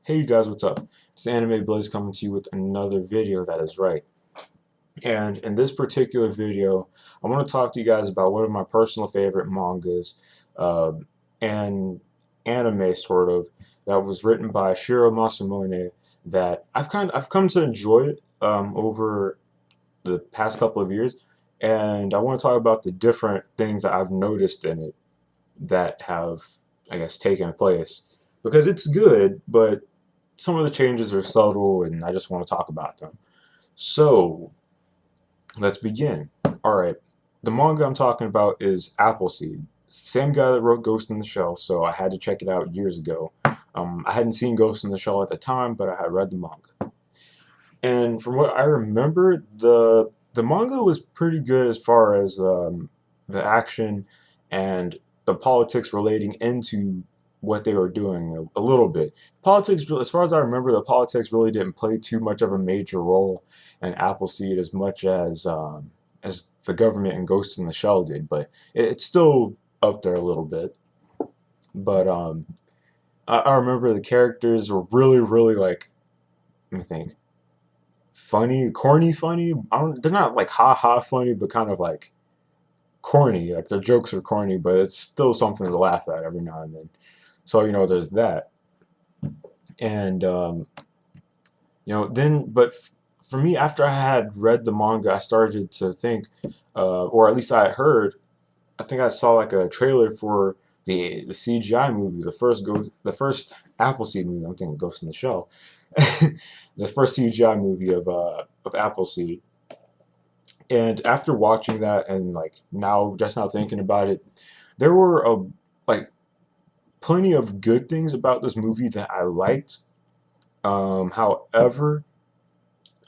Hey you guys, what's up? It's the Anime Blaze coming to you with another video that is right. And in this particular video, I want to talk to you guys about one of my personal favorite mangas uh, and anime sort of that was written by Shiro Masamune that I've come to enjoy it over the past couple of years, and I want to talk about the different things that I've noticed in it that have, I guess, taken place because it's good, but some of the changes are subtle and I just want to talk about them. So let's begin. All right, the manga I'm talking about is Appleseed. Same guy that wrote Ghost in the Shell, so I had to check it out years ago. I hadn't seen Ghost in the Shell at the time, but I had read the manga. And from what I remember, the manga was pretty good as far as the action and the politics relating into what they were doing a little bit. Politics, as far as I remember, the politics really didn't play too much of a major role in Appleseed as much as the government and Ghost in the Shell did, but it's still up there a little bit. But I remember the characters were really like, let me think, funny, corny funny. I don't, they're not like ha ha funny, but kind of like corny. Like their jokes are corny, but it's still something to laugh at every now and then. So there's that. And then but for me, after I had read the manga, I started to think, or at least I had heard. I think I saw like a trailer for the CGI movie, the first Appleseed movie. I'm thinking Ghost in the Shell, the first CGI movie of Appleseed. And after watching that and like just now thinking about it, there were like plenty of good things about this movie that I liked. However,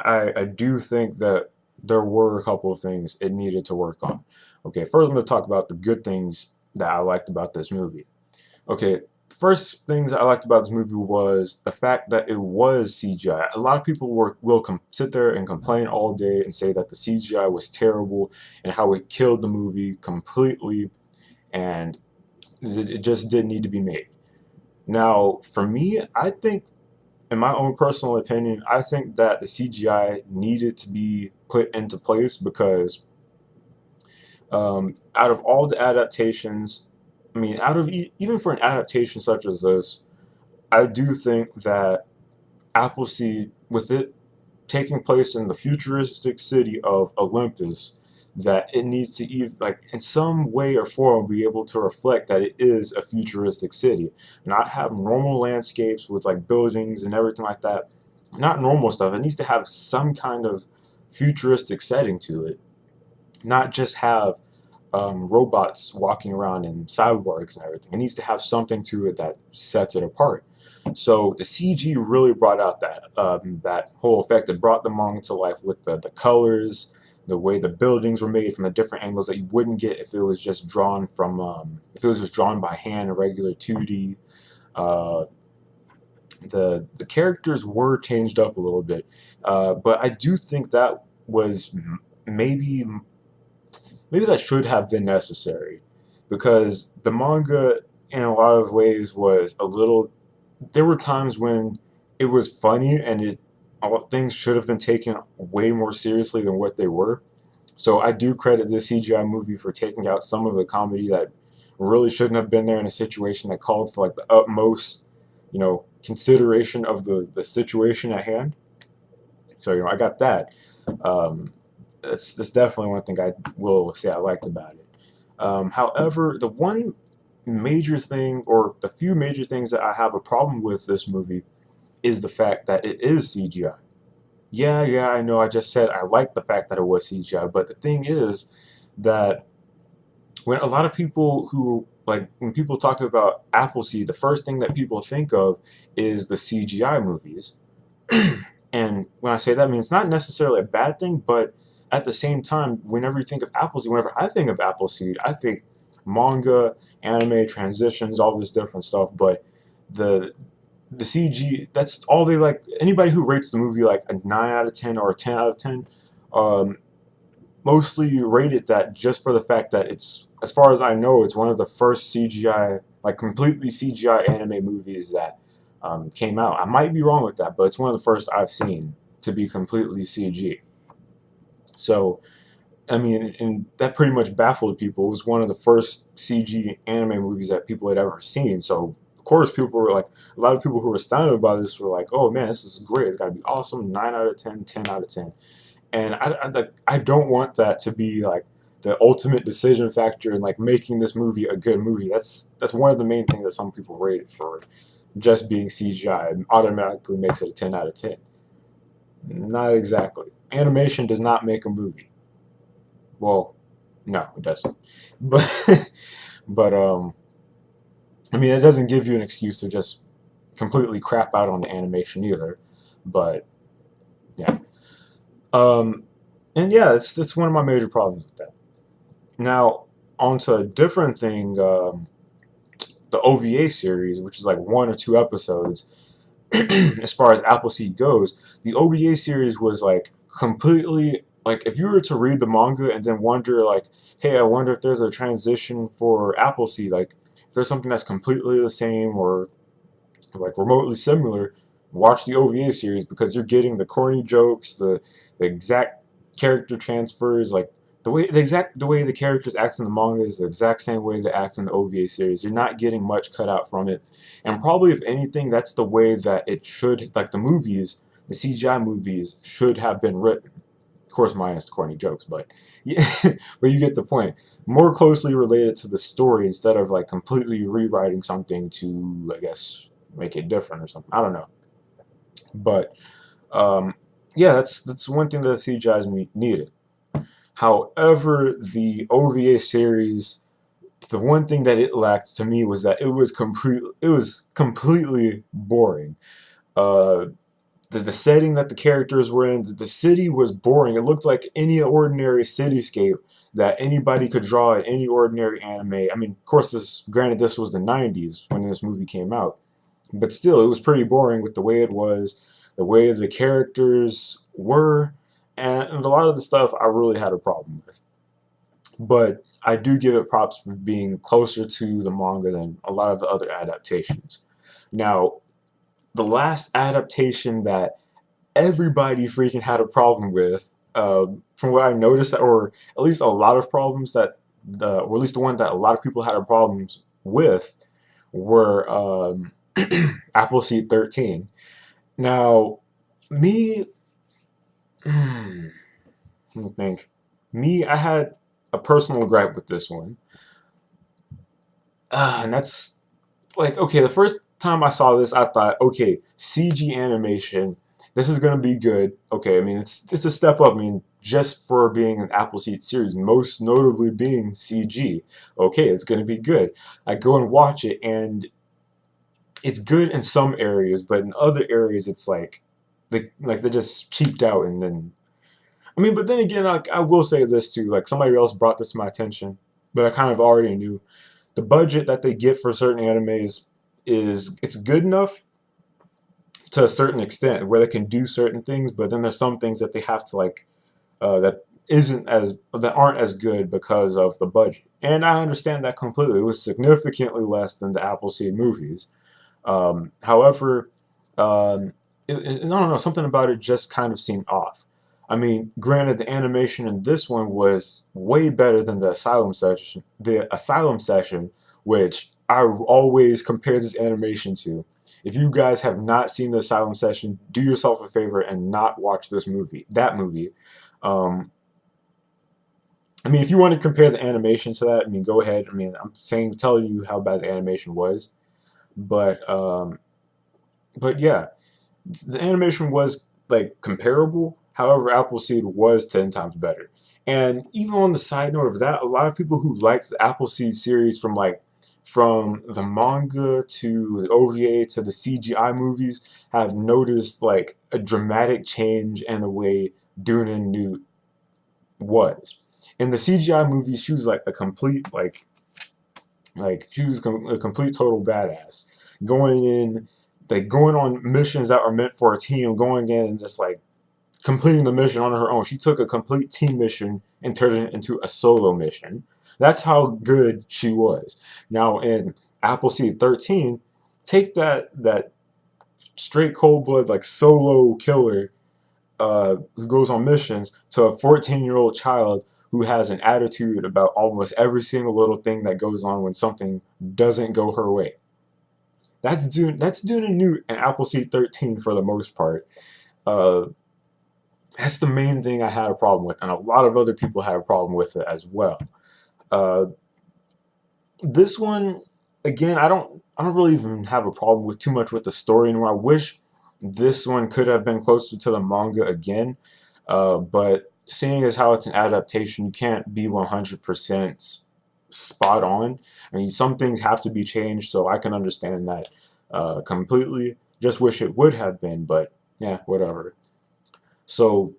I do think that there were a couple of things it needed to work on. Okay, first I'm going to talk about the good things that I liked about this movie. Okay, first things I liked about this movie was the fact that it was CGI. A lot of people will sit there and complain all day and say that the CGI was terrible and how it killed the movie completely and it just didn't need to be made. Now, for me, I think, in my own personal opinion, I think that the CGI needed to be put into place because out of all the adaptations, I mean, even for an adaptation such as this, I do think that Appleseed, with it taking place in the futuristic city of Olympus, that it needs to even, like, in some way or form, be able to reflect that it is a futuristic city, not have normal landscapes with like buildings and everything like that. Not normal stuff. It needs to have some kind of futuristic setting to it, not just have robots walking around and cyborgs and everything. It needs to have something to it that sets it apart. So the CG really brought out that whole effect. It brought the manga to life with the colors, the way the buildings were made from the different angles that you wouldn't get if it was just drawn from if it was just drawn by hand, a regular 2D. Uh, the characters were changed up a little bit, but I do think that was maybe maybe that should have been necessary because the manga in a lot of ways was a little, there were times when it was funny and things should have been taken way more seriously than what they were. So I do credit this CGI movie for taking out some of the comedy that really shouldn't have been there in a situation that called for like the utmost, consideration of the situation at hand. So I got that. Um, that's definitely one thing I will say I liked about it. However, the one major thing, or the few major things that I have a problem with this movie, is the fact that it is CGI. Yeah, I know I just said I like the fact that it was CGI, but the thing is that when a lot of people who, like, when people talk about Appleseed, the first thing that people think of is the CGI movies. And when I say that, I mean it's not necessarily a bad thing, but at the same time, whenever you think of Appleseed, whenever I think of Appleseed, I think manga, anime, transitions, all this different stuff. But the the CG, that's all they like. Anybody who rates the movie like a 9 out of 10 or a 10 out of 10, um, mostly rated that just for the fact that it's, as far as I know, it's one of the first CGI, like completely CGI anime movies that came out. I might be wrong with that, but it's one of the first I've seen to be completely CG. So, I mean, and that pretty much baffled people. It was one of the first CG anime movies that people had ever seen. So, of course, people were like, a lot of people who were astounded by this were like, oh man, this is great. It's got to be awesome. 9 out of 10, 10 out of 10. And I don't want that to be like the ultimate decision factor in like making this movie a good movie. That's one of the main things that some people rate it for, just being CGI automatically makes it a 10 out of 10. Not exactly. Animation does not make a movie. Well, no, it doesn't. But but I mean, it doesn't give you an excuse to just completely crap out on the animation either. But yeah. Um and yeah, it's one of my major problems with that. Now, onto a different thing, the OVA series, which is like 1 or 2 episodes, as far as Appleseed goes, the OVA series was like completely like if you were to read the manga and then wonder like, hey, I wonder if there's a transition for Appleseed, like if there's something that's completely the same or like remotely similar, watch the OVA series because you're getting the corny jokes, the exact character transfers, like the way the characters act in the manga is the exact same way they act in the OVA series. You're not getting much cut out from it, and probably if anything, that's the way that it should, like the movies, the CGI movies should have been written. Of course, minus the corny jokes, but yeah, but you get the point. More closely related to the story instead of like completely rewriting something to, I guess, make it different or something. I don't know, but um, yeah, that's one thing that CGI needed. However, the OVA series, the one thing that it lacked to me was that it was completely boring. Uh, the setting that the characters were in, the city was boring. It looked like any ordinary cityscape that anybody could draw in any ordinary anime. I mean, of course, granted this was the 90s when this movie came out, but still, it was pretty boring with the way it was, the way the characters were, and a lot of the stuff I really had a problem with. But I do give it props for being closer to the manga than a lot of the other adaptations. Now, the last adaptation that everybody freaking had a problem with, from what I noticed, or at least a lot of problems that, or at least the one that a lot of people had a problems with, were Appleseed 13. Now, me, let me think. Me, I had a personal gripe with this one. And that's like, okay, the first time I saw this, I thought, okay, CG animation, this is gonna be good. Okay, I mean, it's a step up. I mean, just for being an Appleseed series, most notably being CG. Okay, it's gonna be good. I go and watch it, and it's good in some areas, but in other areas, it's like they just cheaped out, and then I mean, but then again, I will say this too. Like somebody else brought this to my attention, but I kind of already knew the budget that they get for certain animes is it's good enough to a certain extent where they can do certain things, but then there's some things that they have to like that aren't as good because of the budget. And I understand that completely. It was significantly less than the Appleseed movies. However, I don't know, something about it just kind of seemed off. I mean, granted, the animation in this one was way better than the Asylum session. The Asylum session, which I always compare this animation to. If you guys have not seen the Asylum session, do yourself a favor and not watch this movie. That movie. Um, I mean, if you want to compare the animation to that, I mean, go ahead. I mean, telling you how bad the animation was, but yeah, the animation was like comparable. However, Appleseed was 10 times better. And even on the side note of that, a lot of people who liked the Appleseed series from the manga to the OVA to the CGI movies have noticed like a dramatic change in the way Duna Newt was. In the CGI movies, she was like a complete she was a complete total badass, going in going on missions that were meant for a team, going in and just like completing the mission on her own. She took a complete team mission and turned it into a solo mission. That's how good she was. Now in Appleseed 13, take that straight cold blood like solo killer who goes on missions to a 14-year-old child who has an attitude about almost every single little thing that goes on when something doesn't go her way. That's Dune and Newt and Appleseed 13 for the most part. Uh, that's the main thing I had a problem with, and a lot of other people had a problem with it as well. Uh, this one, again, I don't really even have a problem with too much with the story anymore. I wish this one could have been closer to the manga again, but seeing as how it's an adaptation, you can't be 100% spot on. I mean, some things have to be changed, so I can understand that completely. Just wish it would have been, but yeah, whatever. So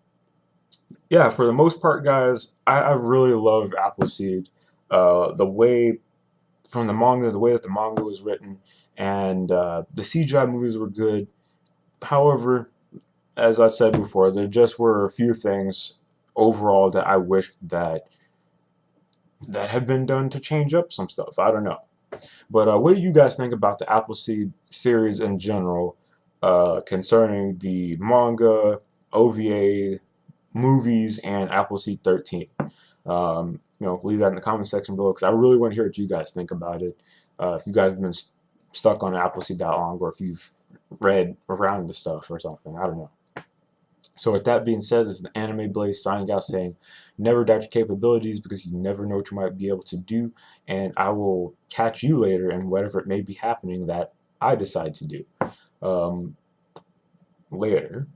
yeah, for the most part, guys, I really love Appleseed. The way from the manga, the way that the manga was written, and the CGI movies were good. However, as I said before, there just were a few things overall that I wished that had been done to change up some stuff. I don't know. But what do you guys think about the Appleseed series in general concerning the manga, OVA, movies, and Appleseed 13? Leave that in the comment section below because I really want to hear what you guys think about it. If you guys have been stuck on Appleseed that long, or if you've read around the stuff or something, I don't know. So with that being said, this is the Anime Blaze signing out saying, never doubt your capabilities because you never know what you might be able to do. And I will catch you later in whatever it may be happening that I decide to do. Later.